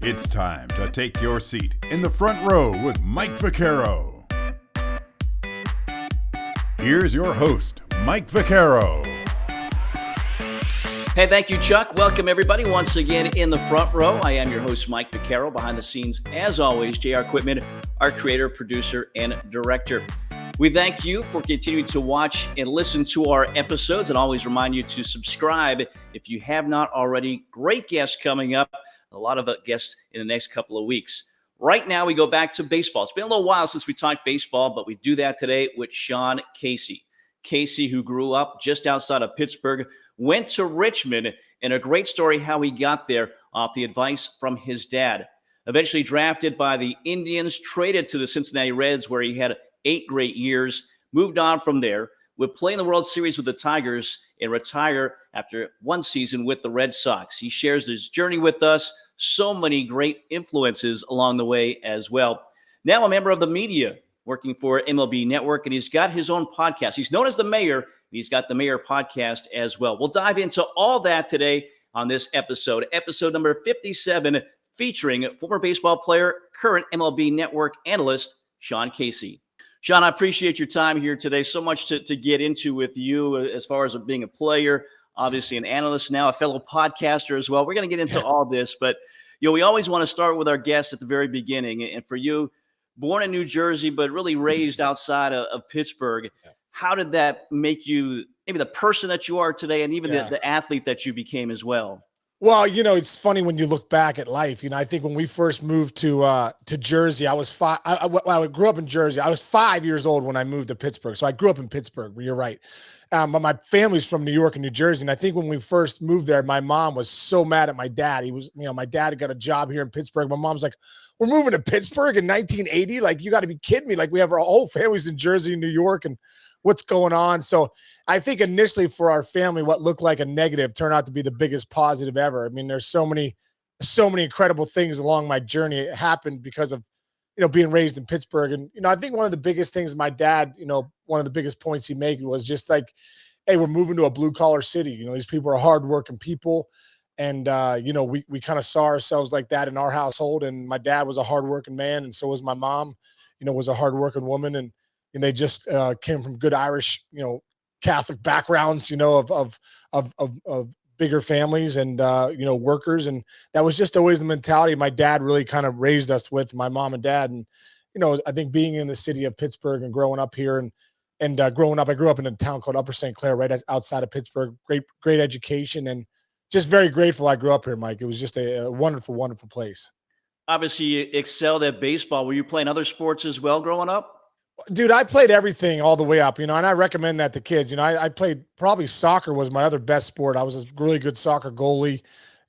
It's time to take your seat in the front row with Mike Vaccaro. Here's your host, Mike Vaccaro. Hey, thank you, Chuck. Welcome, everybody, once again in the front row. I am your host, Mike Vaccaro. Behind the scenes, as always, J.R. Quitman, our creator, producer, and director. We thank you for continuing to watch and listen to our episodes, and always remind you to subscribe if you have not already. Great guests coming up. A lot of guests in the next couple of weeks. Right now, we go back to baseball. It's been a little while since we talked baseball, but we do that today with Sean Casey. Casey, who grew up just outside of Pittsburgh, went to Richmond, and a great story how he got there off the advice from his dad. Eventually drafted by the Indians, traded to the Cincinnati Reds, where he had 8 great years, moved on from there, would play in the World Series with the Tigers, and retire after 1 season with the Red Sox. He shares his journey with us. So many great influences along the way as well. Now a member of the media, working for MLB Network, and he's got his own podcast. He's known as the Mayor. He's got the Mayor podcast as well. We'll dive into all that today on this episode number 57, featuring former baseball player, current MLB Network analyst, Sean Casey. Sean, I appreciate your time here today. So much to get into with you as far as being a player, obviously an analyst now, a fellow podcaster as well. We're going to get into all this, but we always want to start with our guest at the very beginning. And for you, born in New Jersey, but really raised outside of Pittsburgh, how did that make you maybe the person that you are today, and even the athlete that you became as well? Well, it's funny when you look back at life. I think when we first moved to Jersey, I was 5. I grew up in Jersey. I was 5 years old when I moved to Pittsburgh. So I grew up in Pittsburgh, but you're right. But my family's from New York and New Jersey. And I think when we first moved there, my mom was so mad at my dad. He was, my dad had got a job here in Pittsburgh. My mom's like, "We're moving to Pittsburgh in 1980? Like, you got to be kidding me. Like, we have our whole families in Jersey and New York, and what's going on?" So I think initially for our family, what looked like a negative turned out to be the biggest positive ever. I mean, there's so many incredible things along my journey. It happened because of, being raised in Pittsburgh. And, I think one of the biggest things my dad, one of the biggest points he made was just like, hey, we're moving to a blue collar city. These people are hardworking people. And, we kind of saw ourselves like that in our household. And my dad was a hardworking man. And so was my mom, was a hardworking woman. And they just came from good Irish, Catholic backgrounds, of bigger families and, workers. And that was just always the mentality my dad really kind of raised us with, my mom and dad. And, I think being in the city of Pittsburgh and growing up here and growing up, I grew up in a town called Upper St. Clair, right outside of Pittsburgh. Great education, and just very grateful I grew up here, Mike. It was just a wonderful, wonderful place. Obviously, you excelled at baseball. Were you playing other sports as well growing up? Dude, I played everything all the way up, and I recommend that to kids. I played, probably soccer was my other best sport. I was a really good soccer goalie,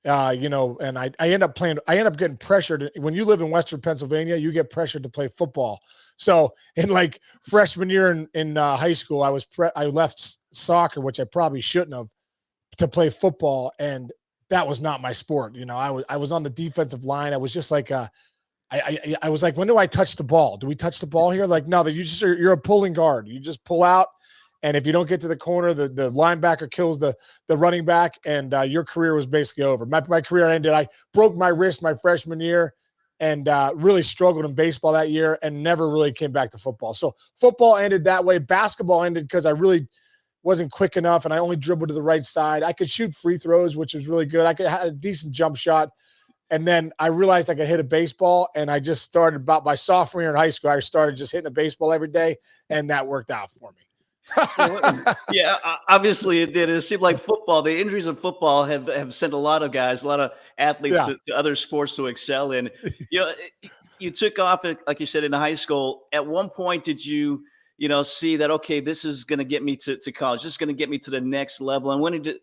and I end up getting pressured. When you live in Western Pennsylvania, you get pressured to play football. So in like freshman year in high school, I left soccer, which I probably shouldn't have, to play football. And that was not my sport. I was on the defensive line. I was just like, I was like, when do I touch the ball? Do we touch the ball here? Like, no, you're a pulling guard. You just pull out, and if you don't get to the corner, the linebacker kills the running back, and your career was basically over. My career ended. I broke my wrist my freshman year, and really struggled in baseball that year, and never really came back to football. So football ended that way. Basketball ended because I really wasn't quick enough, and I only dribbled to the right side. I could shoot free throws, which was really good. I had a decent jump shot. And then I realized I could hit a baseball, and I just started about my sophomore year in high school. I started just hitting a baseball every day, and that worked out for me. Yeah, obviously it did. It seemed like football, the injuries of football have sent a lot of guys, a lot of athletes to other sports to excel in. You took off, like you said, in high school. At one point, did you see that, okay, this is going to get me to college. This is going to get me to the next level? And when did,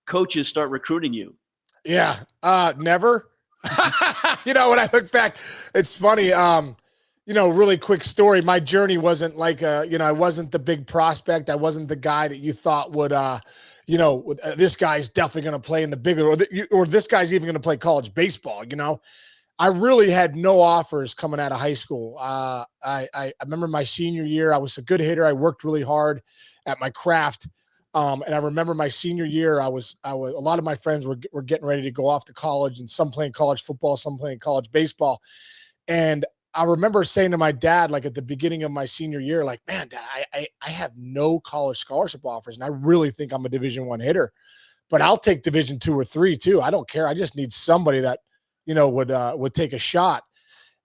coaches start recruiting you? Yeah. Never. When I look back, it's funny. Really quick story. My journey wasn't like, I wasn't the big prospect. I wasn't the guy that you thought would, this guy's definitely going to play in the bigger, or this guy's even going to play college baseball. I really had no offers coming out of high school. I remember my senior year, I was a good hitter. I worked really hard at my craft. And I remember my senior year, I was a lot of my friends were getting ready to go off to college, and some playing college football, some playing college baseball. And I remember saying to my dad, like at the beginning of my senior year, like, man, Dad, I have no college scholarship offers, and I really think I'm a Division I hitter, but I'll take Division II or III too. I don't care. I just need somebody that, would take a shot.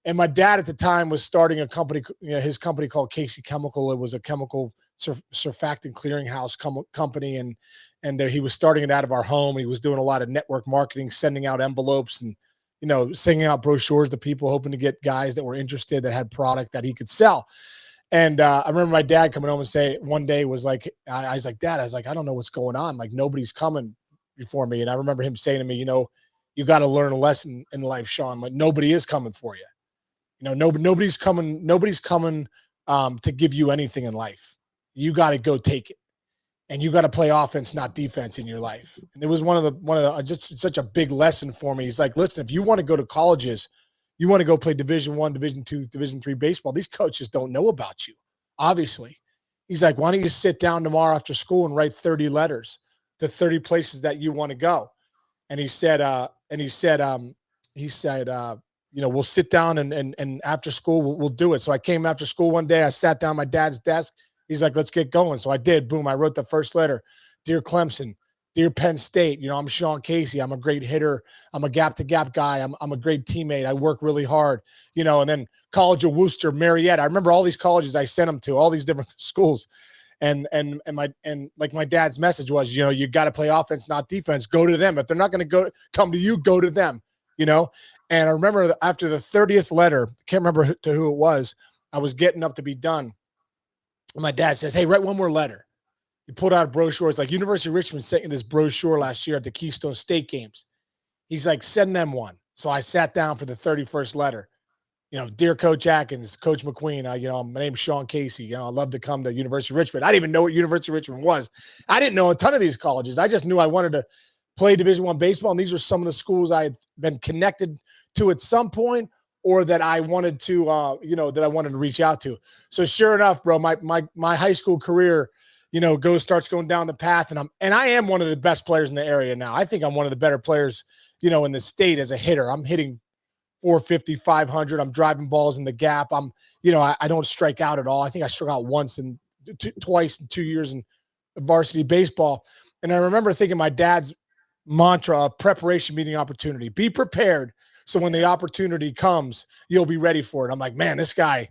And my dad at the time was starting a company, his company called Casey Chemical. It was a chemical surfactant clearinghouse company, and he was starting it out of our home. He was doing a lot of network marketing, sending out envelopes and sending out brochures to people, hoping to get guys that were interested, that had product that he could sell. And I remember my dad coming home and say one day was like, I was like, Dad, I don't know what's going on. Like, nobody's coming before me. And I remember him saying to me, you got to learn a lesson in life, Sean. Like, nobody is coming for you. Nobody's coming to give you anything in life. You got to go take it. And you got to play offense, not defense in your life. And it was one of the just such a big lesson for me. He's like, listen, if you want to go to colleges, you want to go play Division I, Division II, Division III baseball, these coaches don't know about you, obviously. He's like, why don't you sit down tomorrow after school and write 30 letters to 30 places that you want to go? And he said, we'll sit down and after school, we'll do it. So I came after school one day, I sat down at my dad's desk. He's like, let's get going. So I did. Boom. I wrote the first letter. Dear Clemson, dear Penn State, I'm Sean Casey. I'm a great hitter. I'm a gap-to-gap guy. I'm a great teammate. I work really hard, and then College of Worcester, Marietta. I remember all these colleges I sent them to, all these different schools. And my dad's message was, you got to play offense, not defense. Go to them. If they're not going to come to you, go to them, And I remember after the 30th letter, can't remember to who it was, I was getting up to be done. And my dad says, hey, write one more letter. He pulled out a brochure. It's like University of Richmond sent me this brochure last year at the Keystone State games. He's like, send them one. So I sat down for the 31st letter. Dear Coach Atkins, Coach McQueen, my name's Sean Casey. I'd love to come to University of Richmond. I didn't even know what University of Richmond was. I didn't know a ton of these colleges. I just knew I wanted to play Division I baseball, and these were some of the schools I had been connected to at some point, or that I wanted to, reach out to. So sure enough, bro, my high school career, starts going down the path, and I am one of the best players in the area now. I think I'm one of the better players, in the state as a hitter. I'm hitting 450, 500. I'm driving balls in the gap. I don't strike out at all. I think I struck out once and twice in 2 years in varsity baseball. And I remember thinking my dad's mantra of preparation meeting opportunity. Be prepared. So when the opportunity comes, you'll be ready for it. I'm like, man, this guy,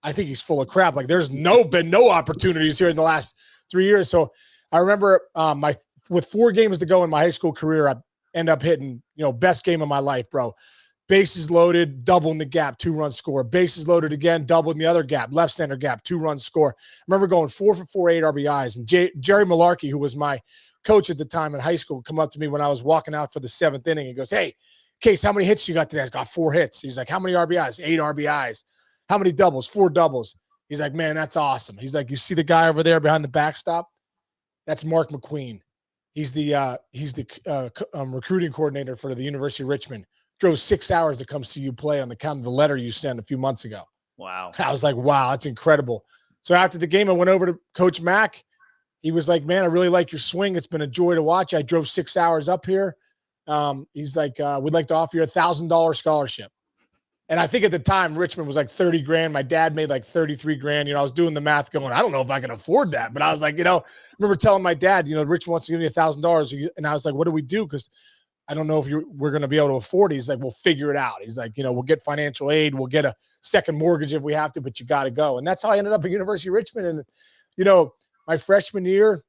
I think he's full of crap. Like, there's been no opportunities here in the last 3 years. So I remember with 4 games to go in my high school career, I end up hitting, best game of my life, bro. Bases loaded, double in the gap, 2-run score. Bases loaded again, double in the other gap, left center gap, 2-run score. I remember going 4 for 4, 8 RBIs. And Jerry Malarkey, who was my coach at the time in high school, come up to me when I was walking out for the 7th inning. He goes, hey, Case, how many hits you got today? I got 4 hits. He's like, how many RBIs? 8 RBIs. How many doubles? 4 doubles. He's like, man, that's awesome. He's like, you see the guy over there behind the backstop? That's Mark McQueen. He's the recruiting coordinator for the University of Richmond. Drove 6 hours to come see you play on the count of the letter you sent a few months ago. Wow. I was like, wow, that's incredible. So after the game, I went over to Coach Mack. He was like, man, I really like your swing. It's been a joy to watch. I drove 6 hours up here. He's like, we'd like to offer you $1,000 scholarship. And I think at the time, Richmond was like 30 grand. My dad made like 33 grand. I was doing the math going, I don't know if I can afford that. But I was like, I remember telling my dad, Richmond wants to give me $1,000. And I was like, what do we do? Because I don't know if we're going to be able to afford it. He's like, we'll figure it out. He's like, we'll get financial aid. We'll get a second mortgage if we have to, but you got to go. And that's how I ended up at University of Richmond. And, my freshman year,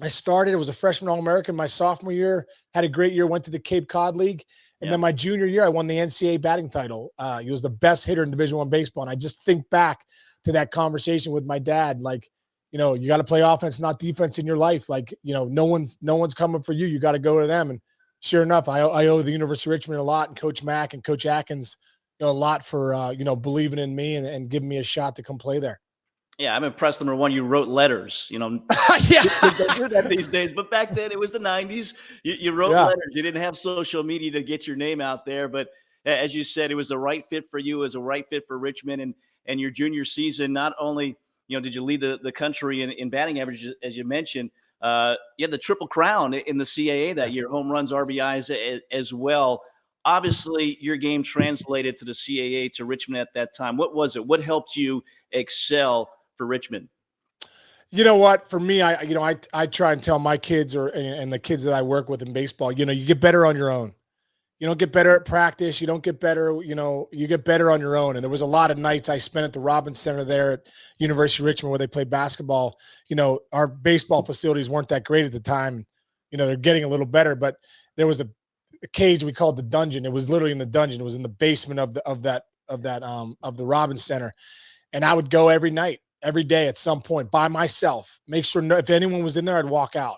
I started. It was a freshman All-American. My sophomore year, had a great year, went to the Cod League. And then my junior year, I won the NCAA batting title. He was the best hitter in Division I baseball. And I just think back to that conversation with my dad. Like, you got to play offense, not defense in your life. Like, no one's coming for you. You got to go to them. And sure enough, I owe the University of Richmond a lot, and Coach Mack and Coach Atkins, a lot for, believing in me and giving me a shot to come play there. Yeah, I'm impressed. Number one, you wrote letters. Yeah, don't do that these days. But back then, it was the '90s. You wrote letters. You didn't have social media to get your name out there. But as you said, it was the right fit for you. It was the right fit for Richmond. And your junior season, not only did you lead the country in batting average, as you mentioned, You had the triple crown in the CAA that year, home runs, RBIs as well. Obviously, your game translated to the CAA, to Richmond at that time. What was it? What helped you excel for Richmond? You know what? For me, I try and tell my kids and the kids that I work with in baseball, you get better on your own. You don't get better at practice. You don't get better, you get better on your own. And there was a lot of nights I spent at the Robins Center there at University of Richmond where they played basketball. Our baseball facilities weren't that great at the time. They're getting a little better, but there was a cage we called the dungeon. It was literally in the dungeon. It was in the basement of the Robins Center. And I would go every night, every day at some point by myself, make sure if anyone was in there, I'd walk out.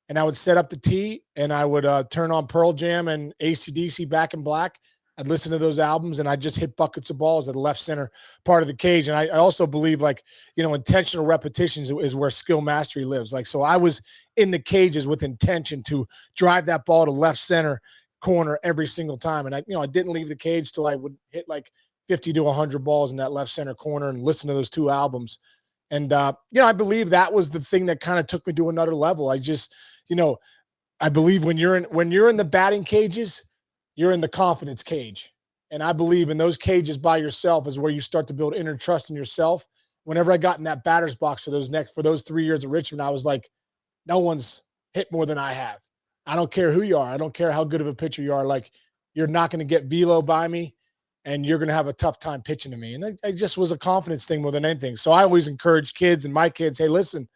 And I would set up the tee and I would turn on Pearl Jam and AC/DC Back in Black. I'd listen to those albums and I'd just hit buckets of balls at the left center part of the cage. And I also believe intentional repetitions is where skill mastery lives. So I was in the cages with intention to drive that ball to left center corner every single time. And I didn't leave the cage till I would hit 50 to 100 balls in that left center corner and listen to those two albums. And, I believe that was the thing that kind of took me to another level. I believe when you're in the batting cages, you're in the confidence cage. And I believe in those cages by yourself is where you start to build inner trust in yourself. Whenever I got in that batter's box for those 3 years at Richmond, I was like, no one's hit more than I have. I don't care who you are. I don't care how good of a pitcher you are. You're not going to get velo by me and you're going to have a tough time pitching to me. And it just was a confidence thing more than anything. So I always encourage kids and my kids, hey, listen,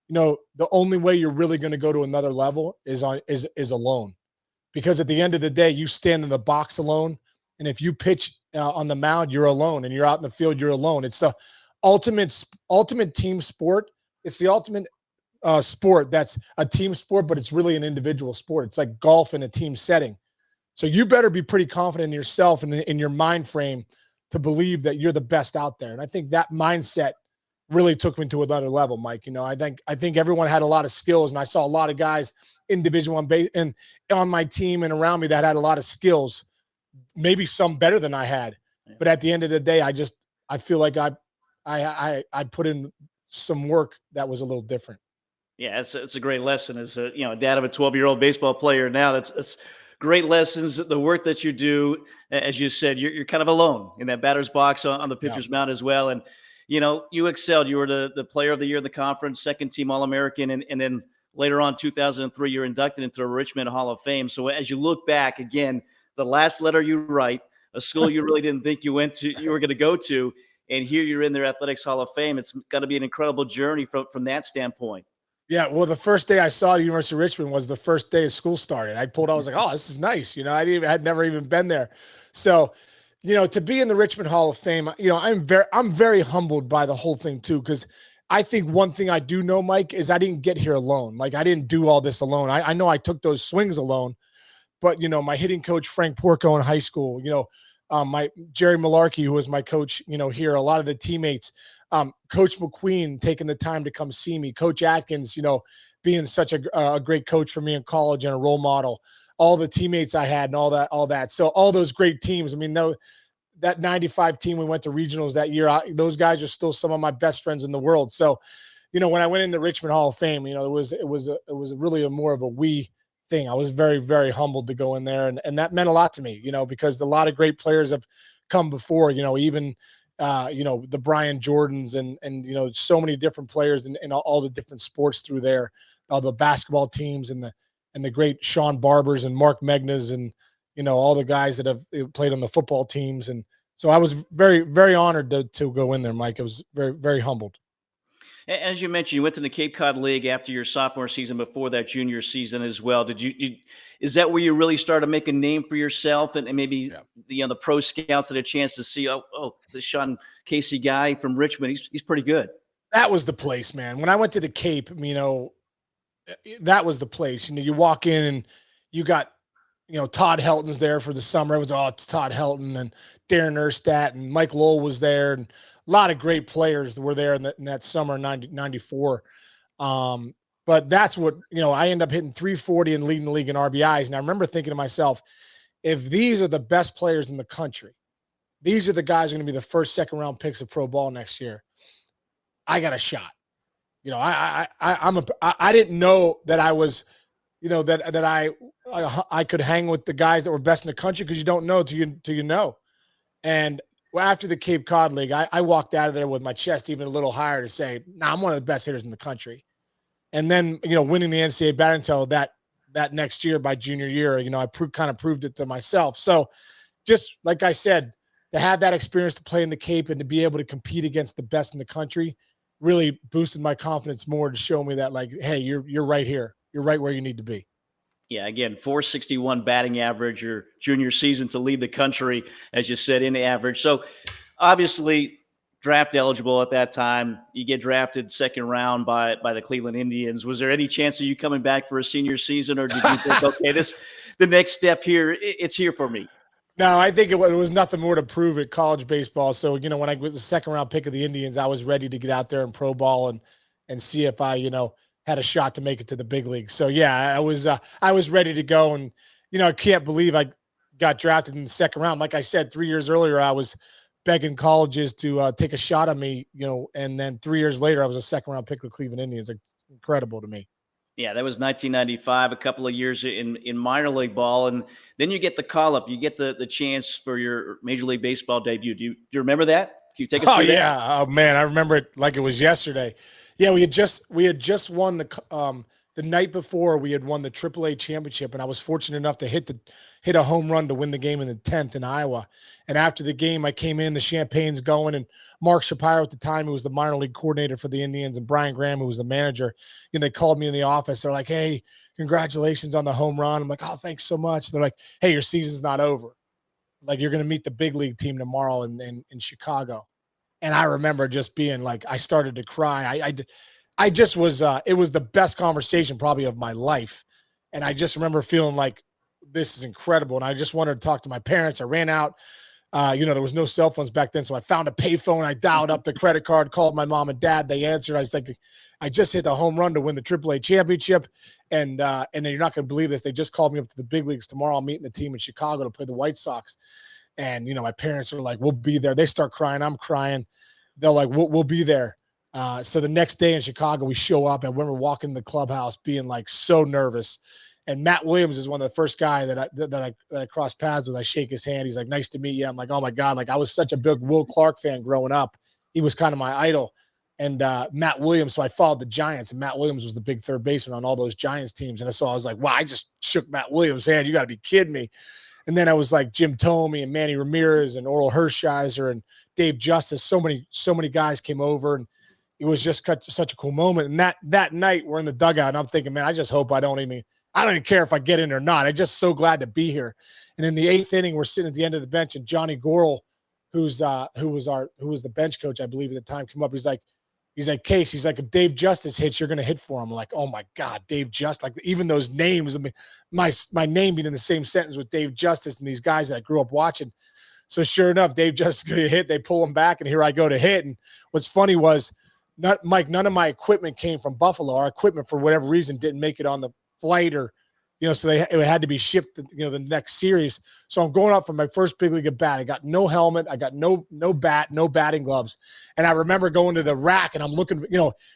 the only way you're really going to go to another level is alone, because at the end of the day, you stand in the box alone. And if you pitch on the mound, you're alone, and you're out in the field, you're alone. It's the ultimate team sport. It's the ultimate sport that's a team sport, but it's really an individual sport. It's like golf in a team setting. So you better be pretty confident in yourself and in your mind frame to believe that you're the best out there. And I think that mindset really took me to another level, Mike. I think everyone had a lot of skills, and I saw a lot of guys in Division I and on my team and around me that had a lot of skills, maybe some better than I had. But at the end of the day, I feel like I put in some work that was a little different. Yeah, it's a great lesson as a dad of a 12-year-old baseball player now. That's great lessons. The work that you do, as you said, you're kind of alone in that batter's box on the pitcher's mound as well. And you excelled. You were the player of the year in the conference, second team All-American, and then later on, 2003, you're inducted into the Richmond Hall of Fame. So as you look back again, the last letter you write, a school you really didn't think you were going to go to, and here you're in their Athletics Hall of Fame. It's got to be an incredible journey from that standpoint. Yeah, well, the first day I saw the University of Richmond was the first day of school started. I was like, oh, this is nice. I had never even been there. So, to be in the Richmond Hall of Fame, I'm very humbled by the whole thing too, because I think one thing I do know, Mike, is I didn't get here alone. I didn't do all this alone. I know I took those swings alone, but my hitting coach, Frank Porco in high school, my Jerry Malarkey, who was my coach, here, a lot of the teammates, Coach McQueen taking the time to come see me, Coach Atkins, being such a great coach for me in college and a role model, all the teammates I had and all that. So all those great teams, that 95 team, we went to regionals that year. Those guys are still some of my best friends in the world. So, when I went in the Richmond Hall of Fame, it was really more of a we thing. I was very, very humbled to go in there. And that meant a lot to me, because a lot of great players have come before, even, the Brian Jordans and so many different players in all the different sports through there, the basketball teams and the great Sean Barbers and Mark Megnas and, all the guys that have played on the football teams. And so I was very, very honored to go in there, Mike. I was very, very humbled. As you mentioned, you went to the Cape Cod League after your sophomore season, before that junior season as well. Is that where you really started to make a name for yourself, and maybe the pro scouts had a chance to see, the Sean Casey guy from Richmond, he's pretty good? That was the place, man. When I went to the Cape, that was the place. You walk in and you got, Todd Helton's there for the summer. Everyone's, it's Todd Helton, and Darren Erstadt and Mike Lowell was there, and a lot of great players that were there in that summer, 94. But that's what, I ended up hitting 340 and leading the league in RBIs. And I remember thinking to myself, if these are the best players in the country, these are the guys who are going to be the first, second round picks of pro ball next year, I got a shot. I didn't know that I was, that I could hang with the guys that were best in the country, because you don't know till you know. And after the Cape Cod League, I walked out of there with my chest even a little higher to say, nah, I'm one of the best hitters in the country. And then, winning the NCAA batting title that next year, by junior year, I kind of proved it to myself. So just like I said, to have that experience to play in the Cape and to be able to compete against the best in the country really boosted my confidence more, to show me that, like, hey, you're right here. You're right where you need to be. Yeah, again, 461 batting average your junior season to lead the country, as you said, in the average. So obviously draft eligible at that time. You get drafted second round by the Cleveland Indians. Was there any chance of you coming back for a senior season, or did you think, okay, the next step here, it's here for me? No, I think it was nothing more to prove at college baseball. So, when I was the second round pick of the Indians, I was ready to get out there and pro ball and see if I, had a shot to make it to the big leagues. So yeah, I was ready to go. And, I can't believe I got drafted in the second round. Like I said, 3 years earlier, I was begging colleges to take a shot on me, and then 3 years later, I was a second round pick of the Cleveland Indians. Like, incredible to me. Yeah, that was 1995, a couple of years in minor league ball. And then you get the call up, you get the chance for your Major League Baseball debut. Do you remember that? Can you take us through that? Yeah. Oh man, I remember it like it was yesterday. Yeah, we had just won the night before, we had won the AAA championship, and I was fortunate enough to hit a home run to win the game in the 10th in Iowa. And after the game, I came in, the champagne's going, and Mark Shapiro at the time, who was the minor league coordinator for the Indians, and Brian Graham, who was the manager, they called me in the office. They're like, "Hey, congratulations on the home run." I'm like, "Oh, thanks so much." They're like, "Hey, your season's not over. Like, you're going to meet the big league team tomorrow in Chicago." And I remember just being like, I started to cry. I just was, it was the best conversation probably of my life. And I just remember feeling like, this is incredible. And I just wanted to talk to my parents. I ran out, there was no cell phones back then. So I found a payphone. I dialed up the credit card, called my mom and dad. They answered. I was like, I just hit the home run to win the AAA championship. And then you're not going to believe this. They just called me up to the big leagues tomorrow. I'm meeting the team in Chicago to play the White Sox. And, my parents are like, "We'll be there." They start crying. I'm crying. They're like, we'll be there. So the next day in Chicago, we show up, and when we're walking in the clubhouse being like so nervous, and Matt Williams is one of the first guy that I crossed paths with. I shake his hand. He's like, "Nice to meet you." I'm like, "Oh my God." Like, I was such a big Will Clark fan growing up. He was kind of my idol. And Matt Williams, so I followed the Giants, and Matt Williams was the big third baseman on all those Giants teams. And so I was like, wow, I just shook Matt Williams' hand. You got to be kidding me. And then I was like Jim Thome and Manny Ramirez and Oral Hershiser and Dave Justice. So many guys came over, and it was just such a cool moment. And that night we're in the dugout, and I'm thinking, man, I just hope I don't even care if I get in or not. I'm just so glad to be here. And in the 8th inning, we're sitting at the end of the bench, and Johnny Gorel, who was the bench coach, I believe at the time, came up. He's like, "Case," he's like, "if Dave Justice hits, you're going to hit for him." I'm like, oh my God, Dave Justice. Like, even those names, I mean, my name being in the same sentence with Dave Justice and these guys that I grew up watching. So sure enough, Dave Justice going to hit. They pull him back, and here I go to hit. And what's funny was, none of my equipment came from Buffalo. Our equipment, for whatever reason, didn't make it on the flight, or so it had to be shipped, the next series. So I'm going up for my first big league at bat. I got no helmet. I got no bat, no batting gloves. And I remember going to the rack, and I'm looking,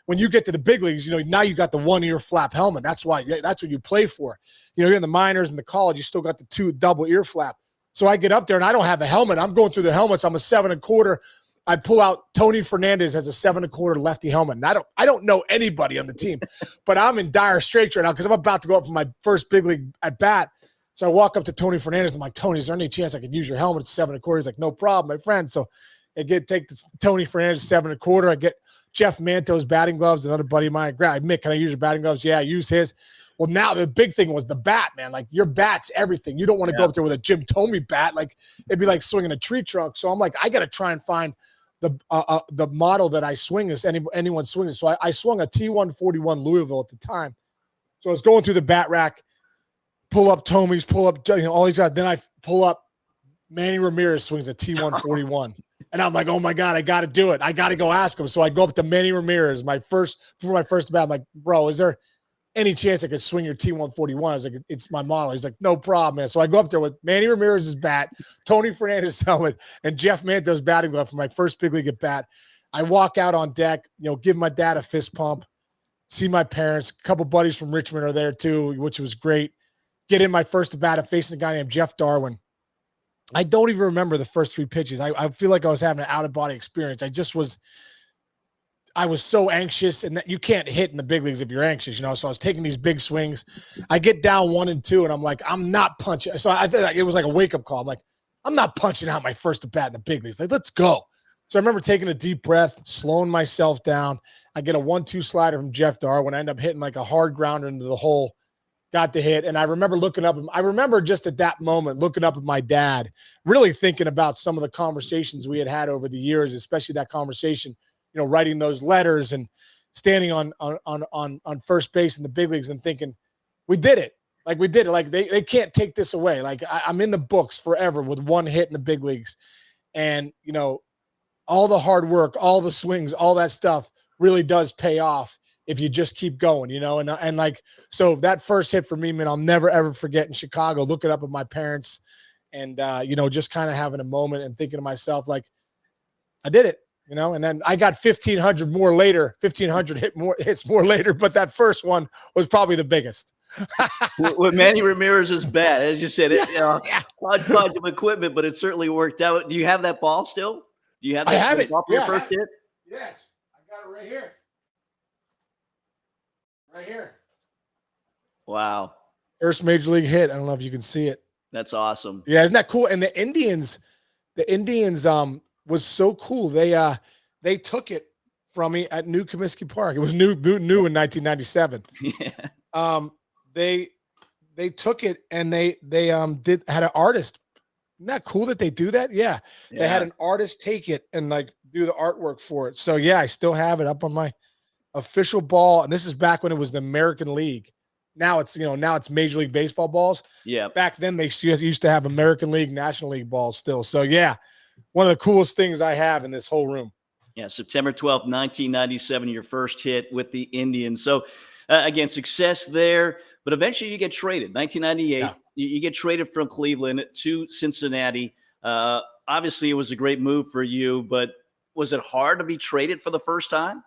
when you get to the big leagues, now you got the 1-ear flap helmet. That's what you play for. You're in the minors and the college, you still got the 2 double ear flap. So I get up there, and I don't have a helmet. I'm going through the helmets. I'm a 7 1/4. I pull out Tony Fernandez as a 7 1/4 lefty helmet. And I don't know anybody on the team, but I'm in dire straits right now because I'm about to go up for my first big league at bat. So I walk up to Tony Fernandez. I'm like, "Tony, is there any chance I could use your helmet?" It's 7 1/4. He's like, "No problem, my friend." So I take the Tony Fernandez 7 1/4. I get Jeff Manto's batting gloves, another buddy of mine. Mick, can I use your batting gloves? Yeah, use his. Well, now the big thing was the bat, man. Like, your bat's everything. You don't want to go up there with a Jim Thome bat. Like, it'd be like swinging a tree trunk. So I'm like, I got to try and find the model that I swing as anyone swings. So I swung a T141 Louisville at the time. So I was going through the bat rack, pull up Tome's, pull up all these guys. Then I pull up Manny Ramirez swings a T141. And I'm like, oh my God, I got to do it. I got to go ask him. So I go up to Manny Ramirez, before my first bat. I'm like, "Bro, is there any chance I could swing your T141? I was like, "It's my model." He's like, "No problem, man." So I go up there with Manny Ramirez's bat, Tony Fernandez's helmet, and Jeff Manto's batting glove for my first big league at bat. I walk out on deck, give my dad a fist pump. see my parents. A couple buddies from Richmond are there too, which was great. Get in my first at bat and facing a guy named Jeff Darwin. I don't even remember the first 3 pitches. I feel like I was having an out-of-body experience. I was so anxious, and that you can't hit in the big leagues if you're anxious, So I was taking these big swings. I get down 1-2, and I'm like, I'm not punching. So I think it was like a wake-up call. I'm like, I'm not punching out my first at bat in the big leagues. Like, let's go. So I remember taking a deep breath, slowing myself down. I get a 1-2 slider from Jeff Darwin. I end up hitting like a hard grounder into the hole. Got the hit. And I remember looking up. I remember just at that moment looking up at my dad, really thinking about some of the conversations we had over the years, especially that conversation, writing those letters and standing on first base in the big leagues and thinking, we did it. Like, we did it. Like, they can't take this away. Like, I'm in the books forever with 1 hit in the big leagues. And, all the hard work, all the swings, all that stuff really does pay off if you just keep going, and like, so that first hit for me, man, I'll never, ever forget in Chicago, looking up at my parents and, just kind of having a moment and thinking to myself, like, I did it, and then I got 1,500 hits more later, but that first one was probably the biggest. With Manny Ramirez's bat, as you said, hodgepodge of equipment, but it certainly worked out. Do you have that ball still? Do you have that? I have it. Off your first hit? Yes, I got it right here. Right here. Wow. First major league hit. I don't know if you can see it. That's awesome. Yeah, isn't that cool? And the Indians was so cool. They took it from me at New Comiskey Park. It was new in 1997. Yeah. They took it and they had an artist. Isn't that cool that they do that? Yeah. They had an artist take it and like do the artwork for it. So yeah, I still have it up on my official ball. And this is back when it was the American League. Now it's Major League Baseball balls. Yeah. Back then they used to have American League, National League balls still. So yeah, one of the coolest things I have in this whole room. Yeah. September 12th, 1997, your first hit with the Indians. So again, success there, but eventually you get traded. 1998, you get traded from Cleveland to Cincinnati. Obviously it was a great move for you, but was it hard to be traded for the first time?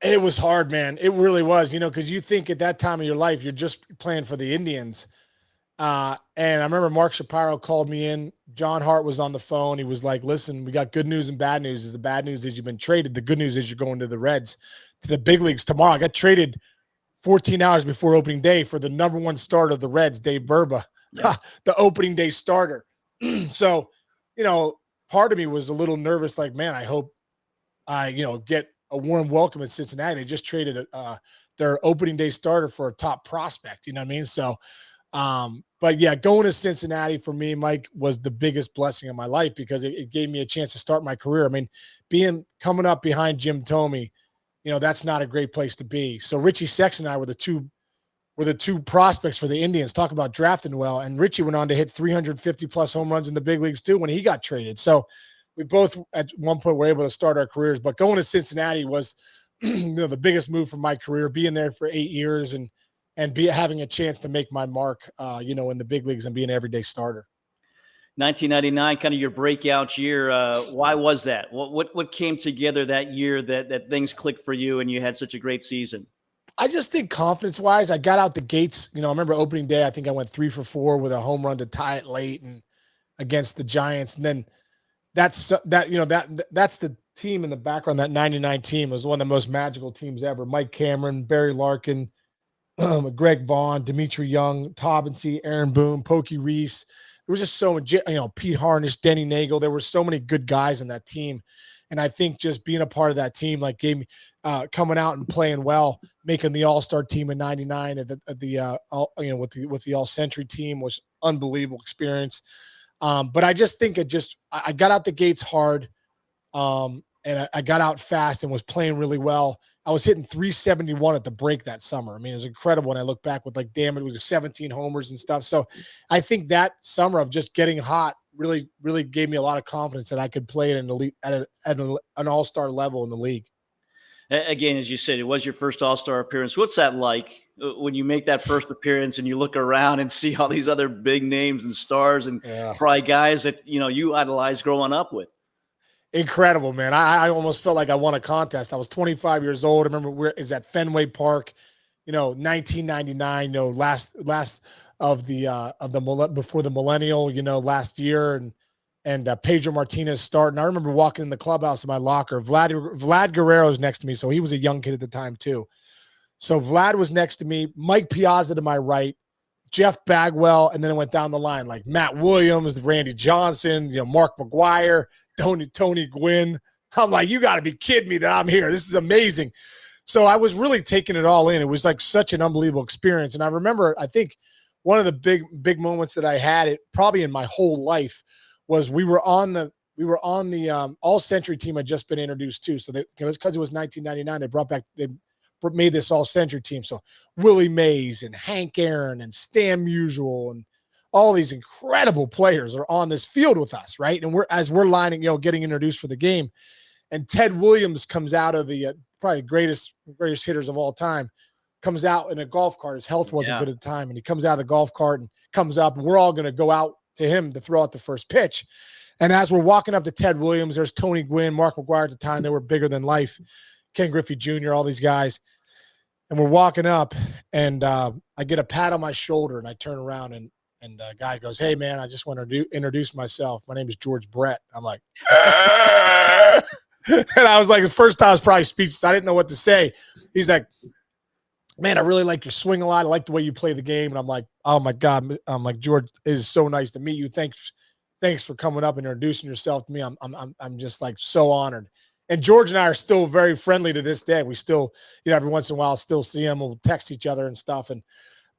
It was hard, man. It really was, because you think at that time of your life, you're just playing for the Indians. And I remember Mark Shapiro called me in. John Hart was on the phone. He was like, listen, we got good news and bad news. The bad news is you've been traded. The good news is you're going to the Reds, to the big leagues tomorrow. I got traded 14 hours before opening day for the number 1 starter of the Reds, Dave Burba, the opening day starter. So, part of me was a little nervous, like, man, I hope I, get a warm welcome in Cincinnati. They just traded their opening day starter for a top prospect. You know what I mean? So, but yeah, going to Cincinnati for me, Mike, was the biggest blessing of my life because it gave me a chance to start my career. I mean, coming up behind Jim Thome, that's not a great place to be. So Richie Sexton and I were the two prospects for the Indians. Talk about drafting well. And Richie went on to hit 350 plus home runs in the big leagues too when he got traded. So we both at one point were able to start our careers, but going to Cincinnati was the biggest move for my career, being there for 8 years and having a chance to make my mark, in the big leagues and be an everyday starter. 1999, kind of your breakout year. Why was that? What came together that year that things clicked for you and you had such a great season? I just think confidence-wise, I got out the gates. I remember opening day, I think I went 3 for 4 with a home run to tie it late and against the Giants. And then that's the team in the background. That 99 team was one of the most magical teams ever. Mike Cameron, Barry Larkin, Greg Vaughn, Dimitri Young, Taubensee, Aaron Boone, Pokey Reese. There was just so much, Pete Harnish, Denny Nagel. There were so many good guys in that team. And I think just being a part of that team, like gave me coming out and playing well, making the All-Star team in '99 with the All-Century team was unbelievable experience. But I just think I got out the gates hard, and I got out fast and was playing really well. I was hitting 371 at the break that summer. I mean, it was incredible. And I look back with it was 17 homers and stuff. So I think that summer of just getting hot really, really gave me a lot of confidence that I could play at an all-star level in the league. Again, as you said, it was your first all-star appearance. What's that like when you make that first appearance and you look around and see all these other big names and stars and probably guys that, you idolized growing up with? Incredible, man. I almost felt like I won a contest. I was 25 years old. I remember it's at Fenway Park, 1999, last before the millennial, last year, and Pedro Martinez starting. I remember walking in the clubhouse in my locker. Vlad Guerrero's next to me, so he was a young kid at the time too. So Vlad was next to me, Mike Piazza to my right, Jeff Bagwell, and then it went down the line like Matt Williams, Randy Johnson, Mark McGwire, Tony Gwynn. I'm like, you got to be kidding me that I'm here. This is amazing. So I was really taking it all in. It was like such an unbelievable experience. And I remember, I think one of the big moments that I had it probably in my whole life was we were on the all-century team I'd just been introduced to. So because it was 1999, they made this all-century team. So Willie Mays and Hank Aaron and Stan Musial and all these incredible players are on this field with us, right? And we're lining, getting introduced for the game. And Ted Williams comes out of the probably the greatest hitters of all time, comes out in a golf cart. His health wasn't good at the time. And he comes out of the golf cart and comes up, and we're all going to go out to him to throw out the first pitch. And as we're walking up to Ted Williams, there's Tony Gwynn, Mark McGwire at the time. They were bigger than life. Ken Griffey Jr., all these guys. And we're walking up, and I get a pat on my shoulder, and I turn around, and a guy goes, "Hey, man, I just want to introduce myself. My name is George Brett." I'm like, and I was like, the first time I was probably speechless. I didn't know what to say. He's like, "Man, I really like your swing a lot. I like the way you play the game." And I'm like, "Oh my God." I'm like, "George, it is so nice to meet you. Thanks for coming up and introducing yourself to me. I'm just like so honored." And George and I are still very friendly to this day. We still, every once in a while still see him. We'll text each other and stuff.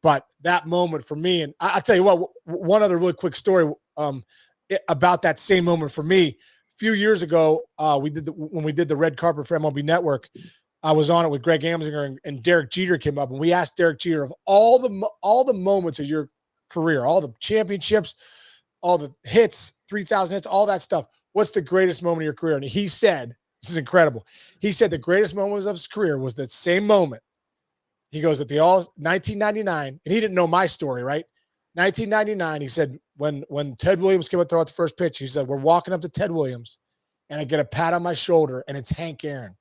But that moment for me, and I'll tell you what, one other really quick story about that same moment for me. A few years ago, when we did the red carpet for MLB Network, I was on it with Greg Amsinger, and Derek Jeter came up, and we asked Derek Jeter of all the moments of your career, all the championships, all the hits, 3,000 hits, all that stuff. What's the greatest moment of your career? And he said, this is incredible. He said the greatest moment of his career was that same moment. He goes at the 1999, and he didn't know my story, right? 1999, he said, when Ted Williams came up to throw out the first pitch, he said, we're walking up to Ted Williams, and I get a pat on my shoulder, and it's Hank Aaron.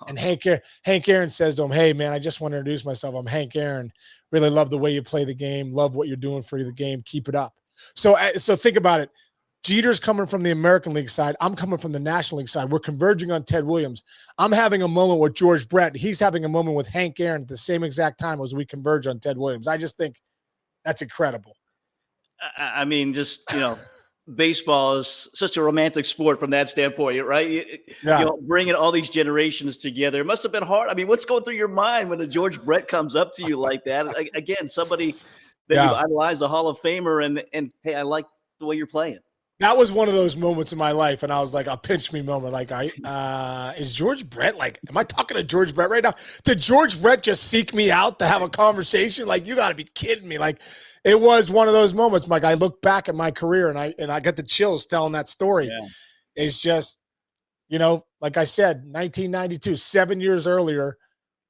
And Hank Aaron says to him, "Hey, man, I just want to introduce myself. I'm Hank Aaron. Really love the way you play the game. Love what you're doing for the game. Keep it up." So think about it. Jeter's coming from the American League side. I'm coming from the National League side. We're converging on Ted Williams. I'm having a moment with George Brett. He's having a moment with Hank Aaron at the same exact time as we converge on Ted Williams. I just think that's incredible. I mean, just, baseball is such a romantic sport from that standpoint, right? Bringing all these generations together. It must have been hard. I mean, what's going through your mind when a George Brett comes up to you like that? Again, somebody that you idolize, a Hall of Famer, and hey, I like the way you're playing. That was one of those moments in my life, and I was like a pinch me moment. Like, is George Brett, am I talking to George Brett right now? Did George Brett just seek me out to have a conversation? Like, you got to be kidding me. Like, it was one of those moments. Like, I look back at my career, and I got the chills telling that story. Yeah. It's just, like I said, 1992, 7 years earlier,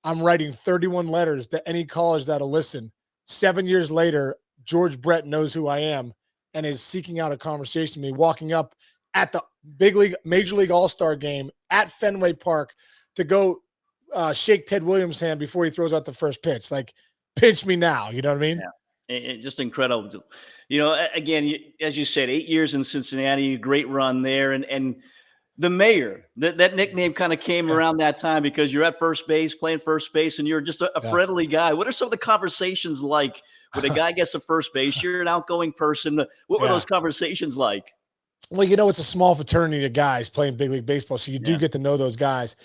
I'm writing 31 letters to any college that'll listen. 7 years later, George Brett knows who I am and is seeking out a conversation with me, walking up at the Major League All-Star game at Fenway Park to go shake Ted Williams' hand before he throws out the first pitch. Like, pinch me now. You know what I mean? Yeah. Just incredible. Again, as you said, 8 years in Cincinnati, great run there. And the mayor, that nickname kind of came around that time because you're at first base, playing first base, and you're just a friendly guy. What are some of the conversations like when a guy gets to first base? You're an outgoing person. What were those conversations like? Well, it's a small fraternity of guys playing big league baseball, so you do get to know those guys.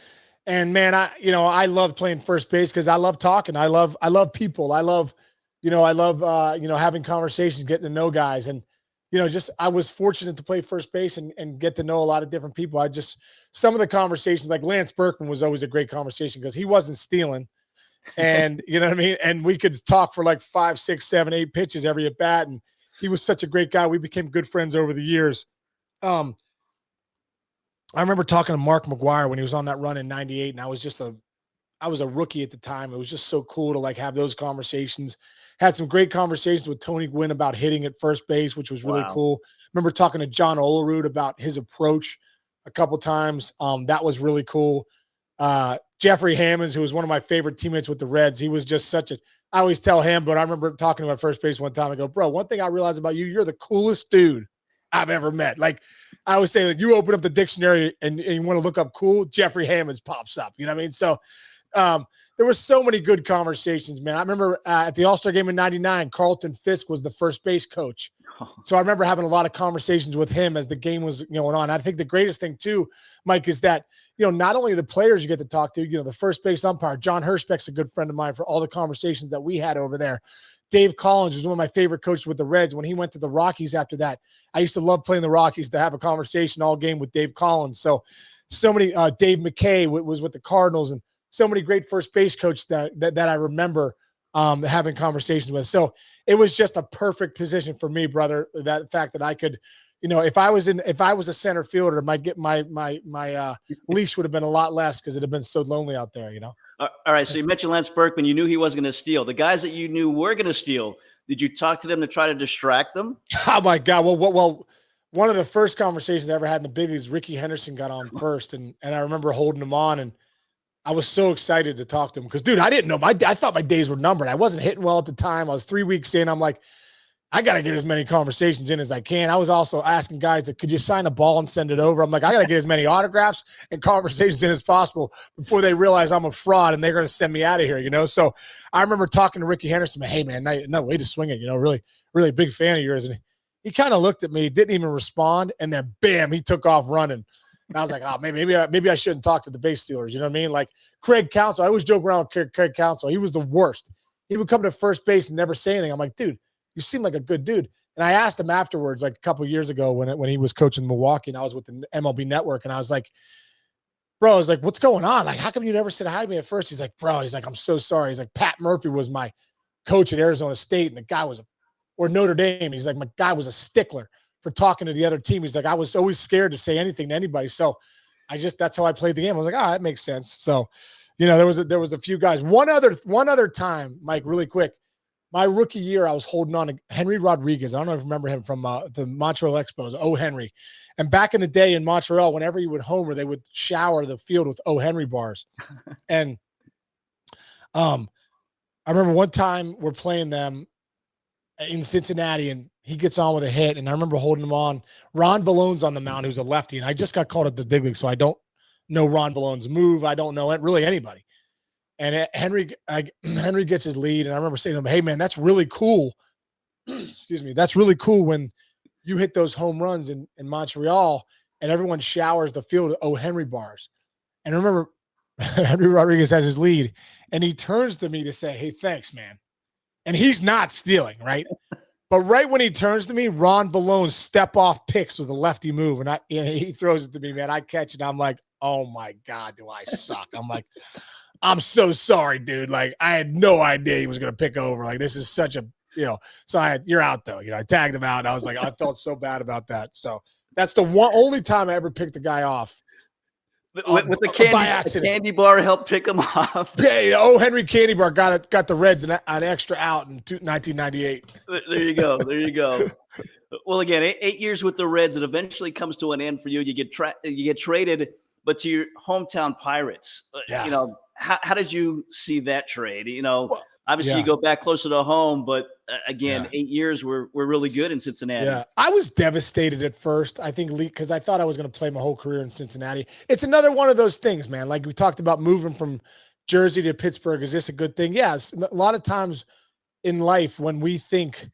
And man, I love playing first base because I love talking. I love people. I love having conversations, getting to know guys. And I was fortunate to play first base and get to know a lot of different people. Some of the conversations, like Lance Berkman was always a great conversation because he wasn't stealing. And you know what I mean? And we could talk for like 5, 6, 7, 8 pitches every at bat. And he was such a great guy. We became good friends over the years. I remember talking to Mark McGwire when he was on that run in 98. And I was a rookie at the time. It was just so cool to have those conversations. Had some great conversations with Tony Gwynn about hitting at first base, which was really cool. Remember talking to John Olerud about his approach a couple times. That was really cool. Jeffrey Hammonds, who was one of my favorite teammates with the Reds, he was just I always tell him, but I remember talking to him at first base one time. I go, bro, one thing I realized about you, you're the coolest dude I've ever met. Like, I always say, like, you open up the dictionary and you want to look up cool, Jeffrey Hammonds pops up. You know what I mean? So there were so many good conversations, man. I remember at the All-Star game in 99, Carlton Fisk was the first base coach. So I remember having a lot of conversations with him as the game was going on. I think the greatest thing too, Mike, is that, not only the players you get to talk to, the first base umpire, John Hirschbeck's a good friend of mine for all the conversations that we had over there. Dave Collins was one of my favorite coaches with the Reds. When he went to the Rockies after that, I used to love playing the Rockies, to have a conversation all game with Dave Collins. So many, Dave McKay was with the Cardinals, and so many great first base coaches that I remember having conversations with. So it was just a perfect position for me, brother. That fact that I could, if I was a center fielder, my leash would have been a lot less, because it had been so lonely out there, All right. So you mentioned Lance Berkman. You knew he wasn't going to steal. The guys that you knew were going to steal, did you talk to them to try to distract them? Oh my God. Well, one of the first conversations I ever had in the big leagues, Ricky Henderson got on first, and I remember holding him on, and I was so excited to talk to him because, dude, I didn't know I thought my days were numbered. I wasn't hitting well at the time. I was 3 weeks in. I'm like, I got to get as many conversations in as I can. I was also asking guys that, could you sign a ball and send it over? I'm like, I got to get as many autographs and conversations in as possible before they realize I'm a fraud and they're going to send me out of here, So I remember talking to Ricky Henderson, hey, man, no way to swing it, really, really big fan of yours. And he kind of looked at me, didn't even respond, and then bam, he took off running. And I was like, oh, maybe I shouldn't talk to the base stealers. You know what I mean? Like Craig Counsell, I always joke around with Craig Counsell. He was the worst. He would come to first base and never say anything. I'm like, dude, you seem like a good dude. And I asked him afterwards, like a couple of years ago when he was coaching Milwaukee, and I was with the MLB Network, and I was like, bro, I was like, what's going on? Like, how come you never said hi to me at first? He's like, bro, I'm so sorry. He's like, Pat Murphy was my coach at Arizona State, and the guy or Notre Dame. He's like, my guy was a stickler for talking to the other team. He's like, I was always scared to say anything to anybody. So that's how I played the game. I was like, that makes sense. So, there was a few guys. One other time, Mike, really quick. My rookie year, I was holding on to Henry Rodriguez. I don't know if you remember him from the Montreal Expos, O. Henry. And back in the day in Montreal, whenever you would homer, they would shower the field with O. Henry bars. And I remember one time we're playing them in Cincinnati, and he gets on with a hit, and I remember holding him on. Ron Vallone's on the mound, who's a lefty, and I just got called at the big league, so I don't know Ron Vallone's move. I don't know really anybody. And Henry gets his lead, and I remember saying to him, hey, man, that's really cool. Excuse me. That's really cool when you hit those home runs in Montreal and everyone showers the field with O. Henry bars. And I remember Henry Rodriguez has his lead, and he turns to me to say, hey, thanks, man. And he's not stealing, right? But right when he turns to me, Ron Vallone step-off picks with a lefty move, and he throws it to me, man. I catch it. I'm like, oh, my God, do I suck. I'm like, I'm so sorry, dude. Like, I had no idea he was going to pick over. Like, this is such a, so you're out though. I tagged him out. And I was like, I felt so bad about that. So that's the only time I ever picked a guy off. With the candy bar helped pick him off. Yeah, O. Henry candy bar got the Reds an extra out in 1998. There you go. Well, again, 8 years with the Reds, it eventually comes to an end for you. You get traded, but to your hometown Pirates. Yeah. How did you see that trade? Obviously you go back closer to home, but again, 8 years were really good in Cincinnati. Yeah, I was devastated at first, I think, because I thought I was going to play my whole career in Cincinnati. It's another one of those things, man. Like we talked about moving from Jersey to Pittsburgh. Is this a good thing? Yes. A lot of times in life, when we think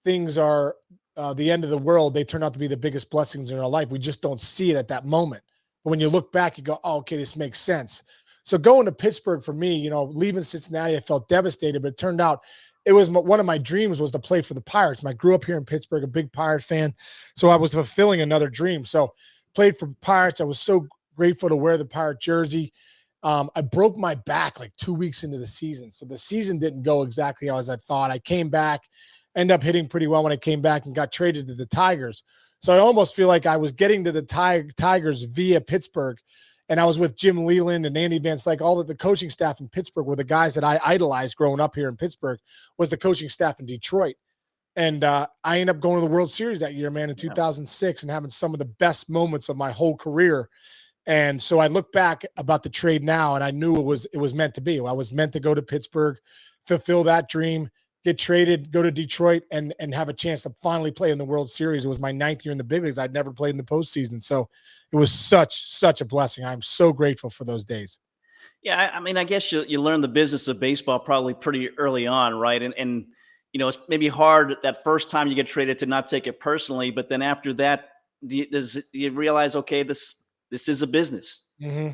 things are the end of the world, they turn out to be the biggest blessings in our life. We just don't see it at that moment. But when you look back, you go, oh, okay, this makes sense. So going to Pittsburgh for me, leaving Cincinnati, I felt devastated, but it turned out it was one of my dreams was to play for the Pirates. I grew up here in Pittsburgh, a big Pirate fan. So I was fulfilling another dream. So played for Pirates. I was so grateful to wear the Pirate jersey. I broke my back like 2 weeks into the season. So the season didn't go exactly as I thought. I came back, ended up hitting pretty well when I came back and got traded to the Tigers. So I almost feel like I was getting to the Tigers via Pittsburgh. And I was with Jim Leland and Andy Van Slyke. All of the coaching staff in Pittsburgh were the guys that I idolized growing up here in Pittsburgh, was the coaching staff in Detroit. And I ended up going to the World Series that year, man, in 2006, and having some of the best moments of my whole career. And so I look back about the trade now, and I knew it was meant to be. I was meant to go to Pittsburgh, fulfill that dream, get traded, go to Detroit, and have a chance to finally play in the World Series. It was my 9th year in the big leagues. I'd never played in the postseason, so it was such a blessing. I'm so grateful for those days. Yeah, I mean, I guess you learn the business of baseball probably pretty early on, right? And it's maybe hard that first time you get traded to not take it personally, but then after that, do you realize, okay, this is a business? Mm-hmm.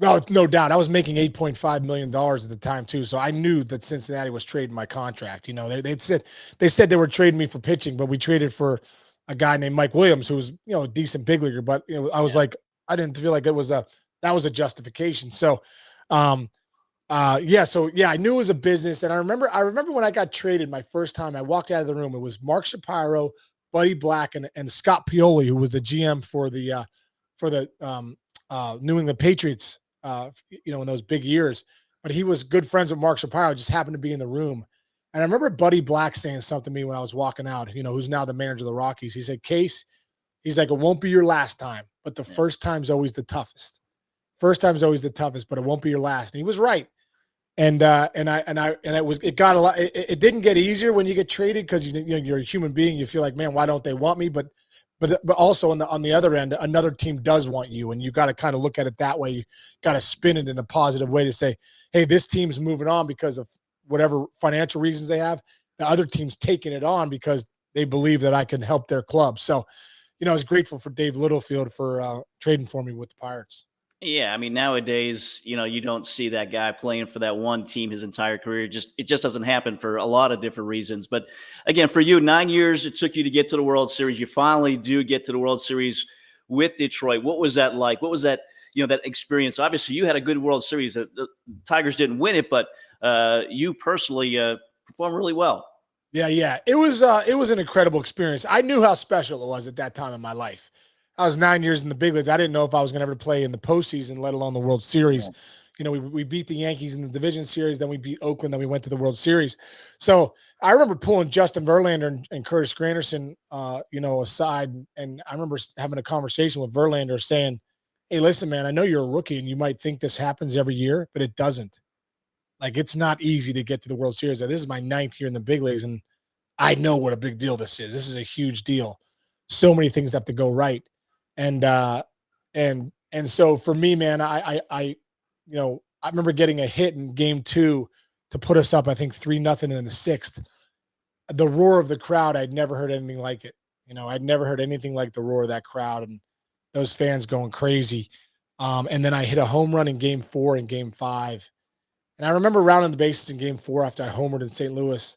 No doubt. I was making $8.5 million at the time too. So I knew that Cincinnati was trading my contract. They said they were trading me for pitching, but we traded for a guy named Mike Williams, who was, a decent big leaguer. But I was like, I didn't feel like that was a justification. So, I knew it was a business. And I remember when I got traded my first time, I walked out of the room. It was Mark Shapiro, Buddy Black, and Scott Pioli, who was the GM for the New England Patriots, in those big years. But he was good friends with Mark Shapiro, just happened to be in the room. And I remember Buddy Black saying something to me when I was walking out, who's now the manager of the Rockies. He said, Case, he's like, it won't be your last time, but the first time's always the toughest. First time's always the toughest, but it won't be your last. And he was right. And it got a lot. It didn't get easier when you get traded, because you're a human being. You feel like, man, why don't they want me? But also on the other end, another team does want you, and you got to kind of look at it that way. You got to spin it in a positive way to say, hey, this team's moving on because of whatever financial reasons they have. The other team's taking it on because they believe that I can help their club. So, I was grateful for Dave Littlefield for trading for me with the Pirates. Yeah, I mean, nowadays, you don't see that guy playing for that one team his entire career. It just doesn't happen for a lot of different reasons. But again, for you, 9 years it took you to get to the World Series. You finally do get to the World Series with Detroit. What was that like? What was that, that experience? Obviously, you had a good World Series. The Tigers didn't win it, but you personally performed really well. Yeah. It was an incredible experience. I knew how special it was at that time in my life. I was 9 years in the big leagues. I didn't know if I was going to ever play in the postseason, let alone the World Series. Yeah. We beat the Yankees in the division series, then we beat Oakland, then we went to the World Series. So I remember pulling Justin Verlander and Curtis Granderson, aside. And I remember having a conversation with Verlander saying, hey, listen, man, I know you're a rookie and you might think this happens every year, but it doesn't. Like, it's not easy to get to the World Series. This is my 9th year in the big leagues, and I know what a big deal this is. This is a huge deal. So many things have to go right. And so for me, man, I remember getting a hit in game 2 to put us up, I think 3-0 in the 6th. The roar of the crowd, I'd never heard anything like it. I'd never heard anything like the roar of that crowd and those fans going crazy. And then I hit a home run in game 4 and game 5. And I remember rounding the bases in game 4 after I homered in St. Louis.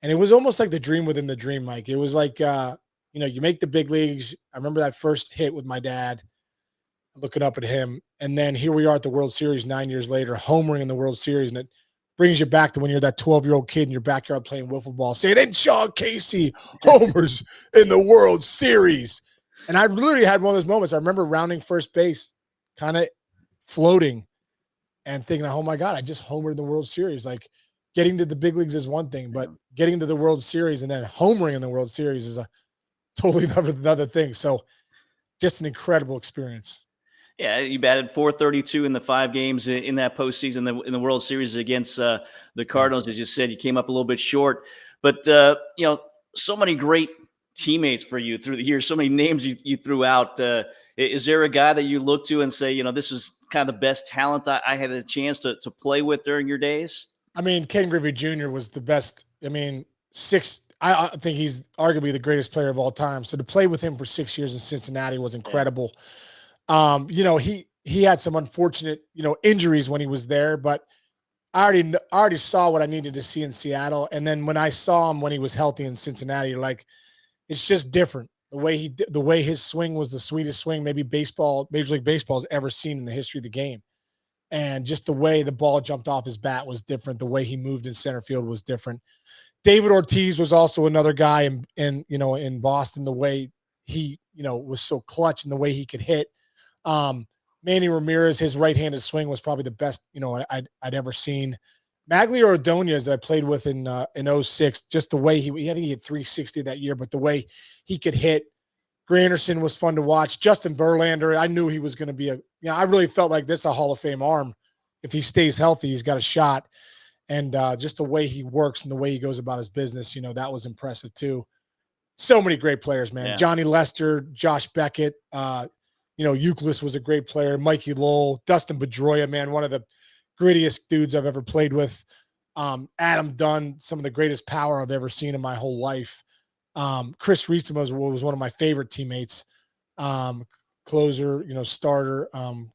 And it was almost like the dream within the dream, Mike. It was like, you make the big leagues. I remember that first hit with my dad, looking up at him. And then here we are at the World Series 9 years later, homering in the World Series. And it brings you back to when you're that 12-year-old kid in your backyard playing wiffle ball, saying, and Sean Casey homers in the World Series. And I literally had one of those moments. I remember rounding first base, kind of floating and thinking, oh, my God, I just homered in the World Series. Like, getting to the big leagues is one thing, but getting to the World Series and then homering in the World Series is a totally another thing. So just an incredible experience. Yeah, you batted .432 in the 5 games in that postseason in the World Series against the Cardinals. As you said, you came up a little bit short. But, so many great teammates for you through the years, so many names you threw out. Is there a guy that you look to and say, this is kind of the best talent I had a chance to play with during your days? I mean, Ken Griffey Jr. was the best. I mean, I think he's arguably the greatest player of all time. So to play with him for 6 years in Cincinnati was incredible. He had some unfortunate, injuries when he was there, but I already saw what I needed to see in Seattle. And then when I saw him when he was healthy in Cincinnati, like, it's just different. The way his swing was the sweetest swing maybe Major League Baseball has ever seen in the history of the game. And just the way the ball jumped off his bat was different. The way he moved in center field was different. David Ortiz was also another guy in Boston, the way he, was so clutch and the way he could hit. Manny Ramirez, his right-handed swing was probably the best, I'd ever seen. Magglio Ordonez that I played with in '06, just the way I think he hit 360 that year, but the way he could hit. Granderson was fun to watch. Justin Verlander, I knew he was going to be I really felt like this is a Hall of Fame arm. If he stays healthy, he's got a shot. And just the way he works and the way he goes about his business, that was impressive too. So many great players, man. Yeah. Johnny Lester, Josh Beckett, Euclid was a great player. Mikey Lowell, Dustin Pedroia, man, one of the grittiest dudes I've ever played with. Adam Dunn, some of the greatest power I've ever seen in my whole life. Chris Reesema was one of my favorite teammates. Closer, starter,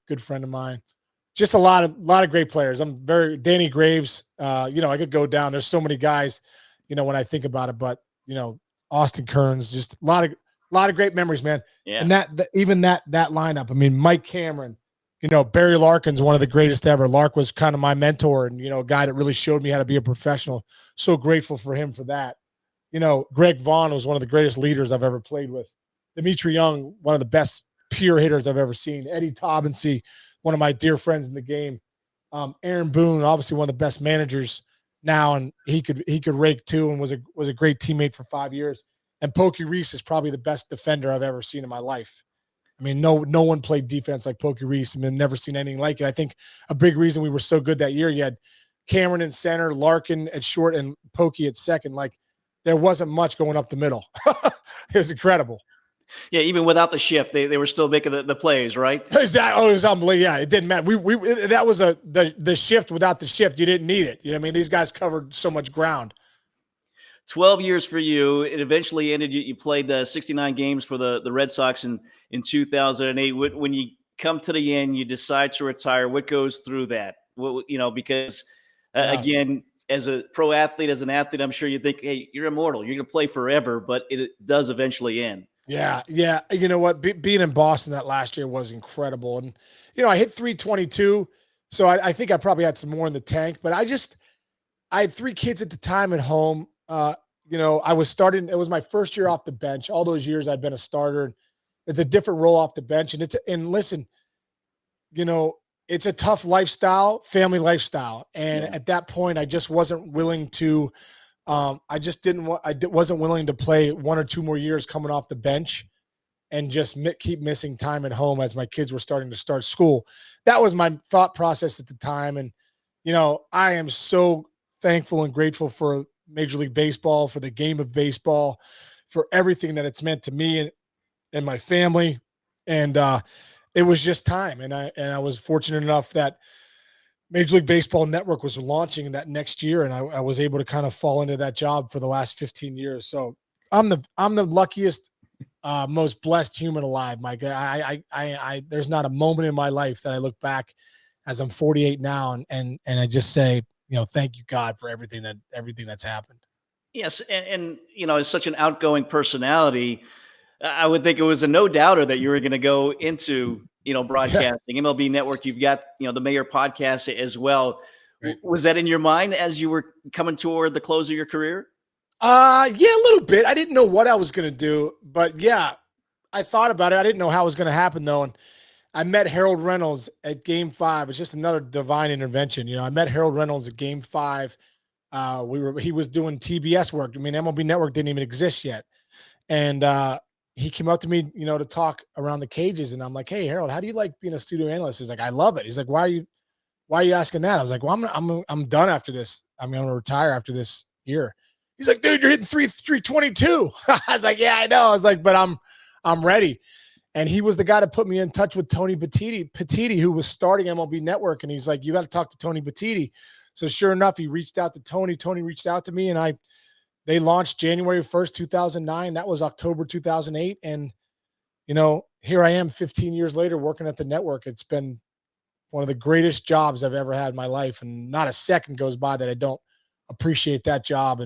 good friend of mine. Just a lot of great players. Danny Graves, I could go down. There's so many guys, when I think about it, but Austin Kearns, just a lot of great memories, man. Yeah. And that lineup, I mean, Mike Cameron, Barry Larkin's one of the greatest ever. Lark was kind of my mentor and, a guy that really showed me how to be a professional. So grateful for him for that. Greg Vaughn was one of the greatest leaders I've ever played with. Dimitri Young, one of the best pure hitters I've ever seen. Eddie Taubensee, one of my dear friends in the game. Aaron Boone, obviously one of the best managers now, and he could rake too, and was a great teammate for 5 years. And Pokey Reese is probably the best defender I've ever seen in my life. I mean, no one played defense like Pokey Reese. I mean, never seen anything like it. I think a big reason we were so good that year, you had Cameron in center, Larkin at short, and Pokey at second. Like, there wasn't much going up the middle. It was incredible. Yeah, even without the shift, they were still making the plays, right? Exactly. Oh, it was unbelievable. Yeah, it didn't matter. That was the shift without the shift. You didn't need it. I mean, these guys covered so much ground. 12 years for you. It eventually ended. You played 69 games for the Red Sox in 2008. When you come to the end, you decide to retire. What goes through that? Because again, as a pro athlete, as an athlete, I'm sure you think, hey, you're immortal. You're going to play forever, but it does eventually end. Yeah. You know what? Being in Boston that last year was incredible. And, I hit 322. So I think I probably had some more in the tank, but I had 3 kids at the time at home. I was starting, it was my first year off the bench. All those years I'd been a starter. It's a different role off the bench. And listen, it's a tough lifestyle, family lifestyle. And at that point, I just wasn't willing to, wasn't willing to play 1 or 2 more years coming off the bench and just keep missing time at home as my kids were starting to start school. That was my thought process at the time. And, I am so thankful and grateful for Major League Baseball, for the game of baseball, for everything that it's meant to me and my family. And, it was just time. And I was fortunate enough that Major League Baseball Network was launching that next year. And I was able to kind of fall into that job for the last 15 years. So I'm the luckiest, most blessed human alive, Mike. I there's not a moment in my life that I look back as I'm 48 now. And I just say, thank you, God, for everything that's happened. Yes. And as such an outgoing personality, I would think it was a no-doubter that you were going to go into, broadcasting. MLB Network, you've got, the Mayor podcast as well. Right. Was that in your mind as you were coming toward the close of your career? Yeah, a little bit. I didn't know what I was going to do, but yeah, I thought about it. I didn't know how it was going to happen though. And I met Harold Reynolds at Game 5. It's just another divine intervention. I met Harold Reynolds at Game 5. He was doing TBS work. I mean, MLB Network didn't even exist yet. And, he came up to me, to talk around the cages. And I'm like, hey, Harold, how do you like being a studio analyst? He's like, I love it. He's like, why are you asking that? I was like, well, I'm done after this. I'm going to retire after this year. He's like, dude, you're hitting 322. I was like, yeah, I know. I was like, but I'm ready. And he was the guy that put me in touch with Tony Petitti, who was starting MLB Network. And he's like, you got to talk to Tony Petitti. So sure enough, he reached out to Tony. Tony reached out to me, and they launched January 1st, 2009. That was October 2008. And, here I am 15 years later working at the network. It's been one of the greatest jobs I've ever had in my life. And not a second goes by that I don't appreciate that job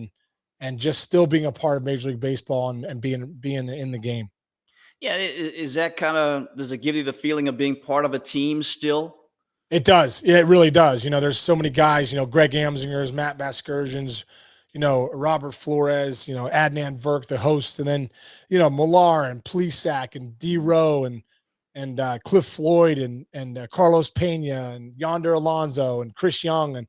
and just still being a part of Major League Baseball and being in the game. Yeah. Is that does it give you the feeling of being part of a team still? It does. Yeah, it really does. There's so many guys, Greg Amsinger's, Matt Vasgersian's, Robert Flores, Adnan Virk, the host, and then, Millar and Plesac and D. Rowe and Cliff Floyd and Carlos Pena and Yonder Alonso and Chris Young and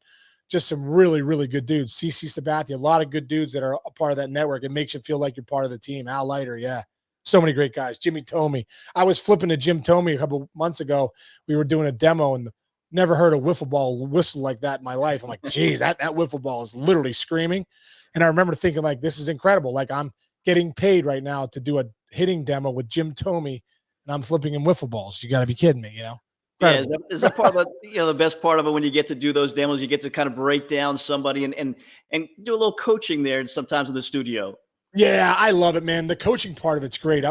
just some really, really good dudes. CC Sabathia, a lot of good dudes that are a part of that network. It makes you feel like you're part of the team. Al Leiter, yeah. So many great guys. Jimmy Tomey. I was flipping to Jim Tomey a couple months ago. We were doing a demo and never heard a wiffle ball whistle like that in my life. I'm like, geez, that wiffle ball is literally screaming. And I remember thinking, like, this is incredible. Like, I'm getting paid right now to do a hitting demo with Jim Tomey, and I'm flipping in wiffle balls. You got to be kidding me, Incredible. Yeah, is that part of it, the best part of it when you get to do those demos, you get to kind of break down somebody and do a little coaching there and sometimes in the studio. Yeah, I love it, man. The coaching part of it's great.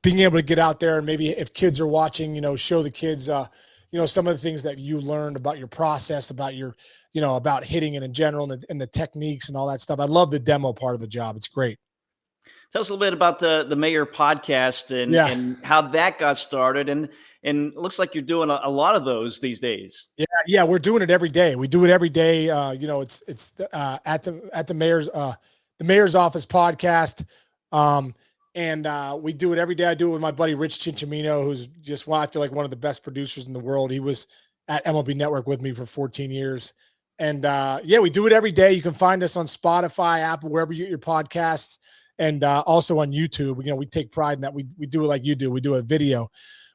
Being able to get out there and maybe if kids are watching, show the kids, some of the things that you learned about your process, about your, about hitting it in general and the techniques and all that stuff. I love the demo part of the job. It's great. Tell us a little bit about the Mayor podcast and how that got started. And it looks like you're doing a lot of those these days. Yeah, we're doing it every day. We do it every day. It's at the mayor's office podcast. We do it every day. I do it with my buddy, Rich Ciancimino, who's just I feel like one of the best producers in the world. He was at MLB Network with me for 14 years. And we do it every day. You can find us on Spotify, Apple, wherever you get your podcasts, and also on YouTube. We take pride in that. We do it like you do. We do a video.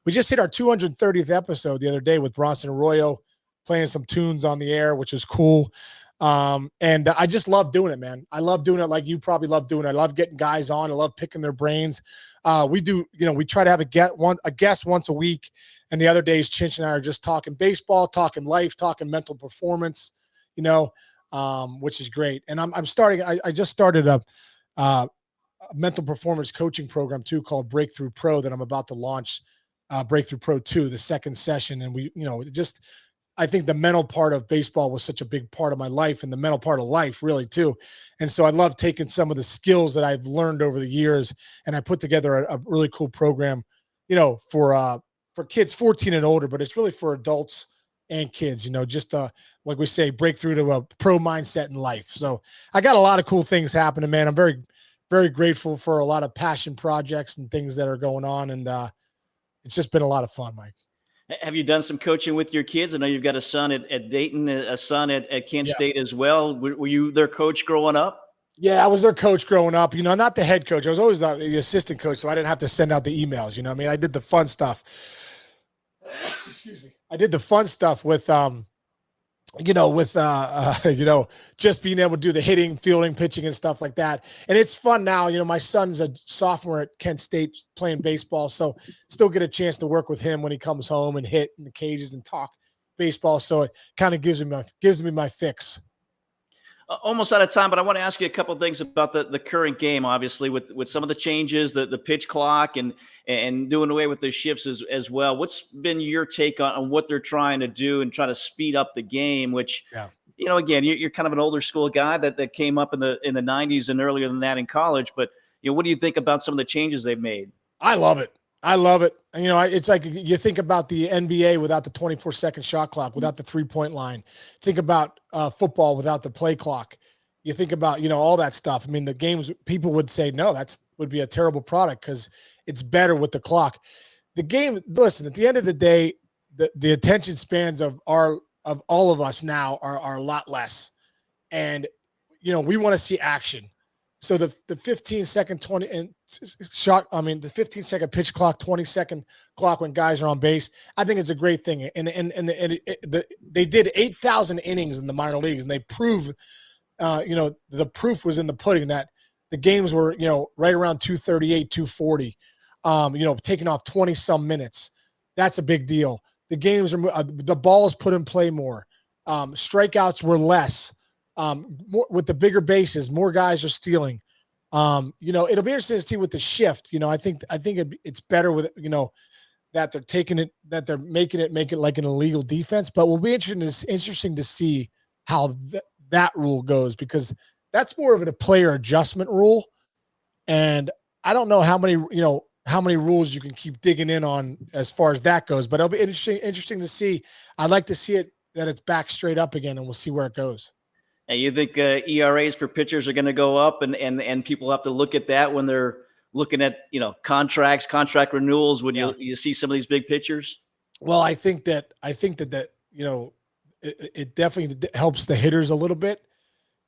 We just hit our 230th episode the other day with Bronson Arroyo playing some tunes on the air, which was cool. And I just love doing it, man. I love doing it like you probably love doing it. I love getting guys on. I love picking their brains. We try to have a guest once a week. And the other days, Chinch and I are just talking baseball, talking life, talking mental performance, which is great. And I just started a mental performance coaching program too, called Breakthrough Pro, that I'm about to launch, Breakthrough Pro 2, the second session. And I think the mental part of baseball was such a big part of my life, and the mental part of life really too. And so I love taking some of the skills that I've learned over the years, and I put together a really cool program, for kids 14 and older, but it's really for adults and kids, like we say, breakthrough to a pro mindset in life. So I got a lot of cool things happening, man. I'm very, very grateful for a lot of passion projects and things that are going on. And it's just been a lot of fun, Mike. Have you done some coaching with your kids? I know you've got a son at Dayton, a son at Kent State as well. Were you their coach growing up? Yeah, I was their coach growing up. Not the head coach. I was always the assistant coach, so I didn't have to send out the emails. I did the fun stuff. Excuse me. I did the fun stuff with, just being able to do the hitting, fielding, pitching, and stuff like that. And it's fun now. My son's a sophomore at Kent State playing baseball, so still get a chance to work with him when he comes home and hit in the cages and talk baseball. So it kind of gives me my fix. Almost out of time, but I want to ask you a couple of things about the current game, obviously, with some of the changes, the pitch clock and doing away with the shifts as well. What's been your take on what they're trying to do and try to speed up the game, which, again, you're kind of an older school guy that came up in the 90s and earlier than that in college. But, what do you think about some of the changes they've made? I love it. It's like you think about the NBA without the 24-second shot clock, without the 3-point line. Think about football without the play clock. You think about, all that stuff. I mean, the games, people would say, no, would be a terrible product because it's better with the clock. The game, listen, at the end of the day, the attention spans of all of us now are a lot less. And, we want to see action. So the 15-second the 15-second pitch clock, 20-second clock when guys are on base, I think it's a great thing. And they did 8,000 innings in the minor leagues, and they proved, the proof was in the pudding that the games were, right around 238, 240, taking off 20-some minutes. That's a big deal. The games are the ball is put in play more. Strikeouts were less. More, with the bigger bases, more guys are stealing. It'll be interesting to see with the shift. I think it's better with, that they're taking it, that they're making it like an illegal defense. But we'll be interesting to see how that rule goes, because that's more of a player adjustment rule. And I don't know how many rules you can keep digging in on as far as that goes. But it'll be interesting to see. I'd like to see it that it's back straight up again, and we'll see where it goes. And you think ERAs for pitchers are going to go up, and people have to look at that when they're looking at contract renewals when you see some of these big pitchers? Well, I think that it definitely helps the hitters a little bit.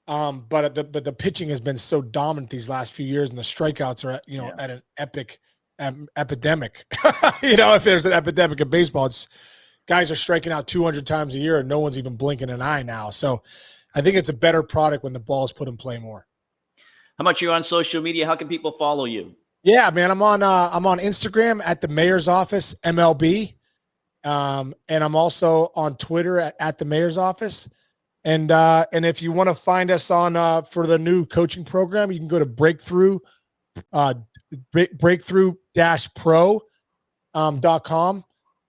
But the pitching has been so dominant these last few years, and the strikeouts are at an epic epidemic. If there's an epidemic in baseball, it's guys are striking out 200 times a year, and no one's even blinking an eye now. So I think it's a better product when the ball is put in play more. How much you're on social media? How can people follow you? Yeah, man, I'm on Instagram at the Mayor's Office MLB, and I'm also on Twitter at the Mayor's Office. And if you want to find us on for the new coaching program, you can go to breakthrough-pro.com.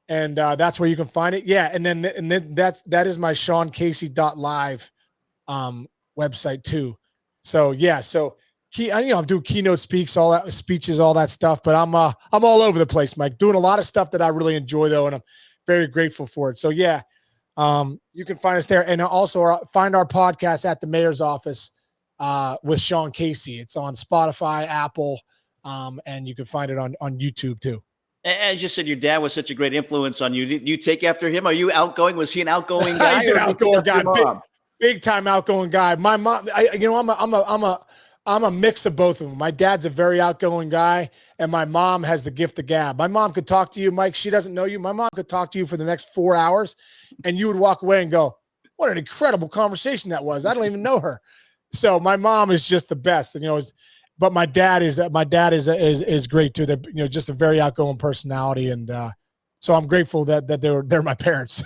And that's where you can find it. Yeah. And then that is my SeanCasey.live website too. So yeah. So I'm doing keynote speeches, all that stuff, but I'm all over the place, Mike, doing a lot of stuff that I really enjoy though. And I'm very grateful for it. So yeah, you can find us there, and also find our podcast at the Mayor's Office with Sean Casey. It's on Spotify, Apple, and you can find it on YouTube too. As you said, your dad was such a great influence on you. Did you take after him? Are you outgoing? Was he an outgoing guy? He's an outgoing guy, big time outgoing guy. My mom, I'm a mix of both of them. My dad's a very outgoing guy, and my mom has the gift of gab. My mom could talk to you, Mike. She doesn't know you. My mom could talk to you for the next 4 hours, and you would walk away and go, "What an incredible conversation that was! I don't even know her." So my mom is just the best, and but my dad is great too. They're just a very outgoing personality, and so I'm grateful that they're my parents.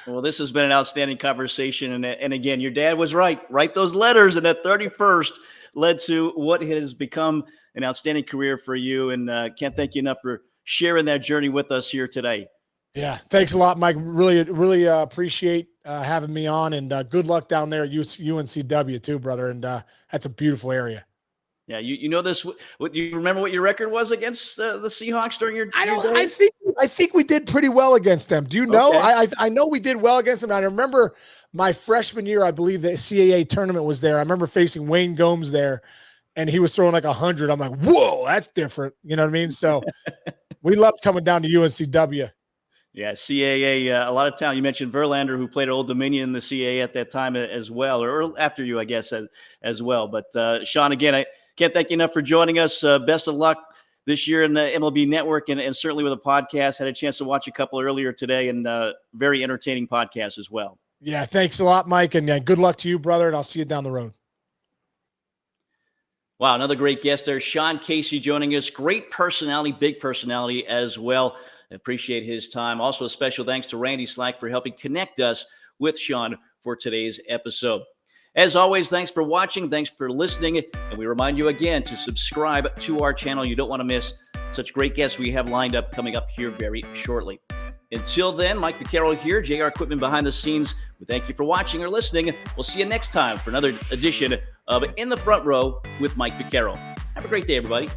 Well, this has been an outstanding conversation, and again, your dad was right. Write those letters, and that 31st led to what has become an outstanding career for you. And can't thank you enough for sharing that journey with us here today. Yeah, thanks a lot, Mike. Really appreciate having me on, and good luck down there at UNCW too, brother. And that's a beautiful area. Yeah, you know this. Do you remember what your record was against the Seahawks during your? I think we did pretty well against them. Do you know? Okay. I know we did well against them. I remember my freshman year, I believe the CAA tournament was there. I remember facing Wayne Gomes there, and he was throwing like 100. I'm like, whoa, that's different. You know what I mean? So we loved coming down to UNCW. Yeah, CAA, a lot of talent. You mentioned Verlander, who played at Old Dominion in the CAA at that time as well, or after you, I guess, as well. But Sean, again, I can't thank you enough for joining us. Best of luck this year in the MLB Network, and certainly with a podcast. Had a chance to watch a couple earlier today, and very entertaining podcast as well. Yeah, thanks a lot, Mike, and good luck to you, brother, and I'll see you down the road. Wow, another great guest there. Sean Casey joining us. Great personality, big personality as well. I appreciate his time. Also, a special thanks to Randy Slack for helping connect us with Sean for today's episode. As always, thanks for watching. Thanks for listening. And we remind you again to subscribe to our channel. You don't want to miss such great guests we have lined up coming up here very shortly. Until then, Mike Vaccaro here, JR Equipment behind the scenes. We thank you for watching or listening. We'll see you next time for another edition of In the Front Row with Mike Vaccaro. Have a great day, everybody.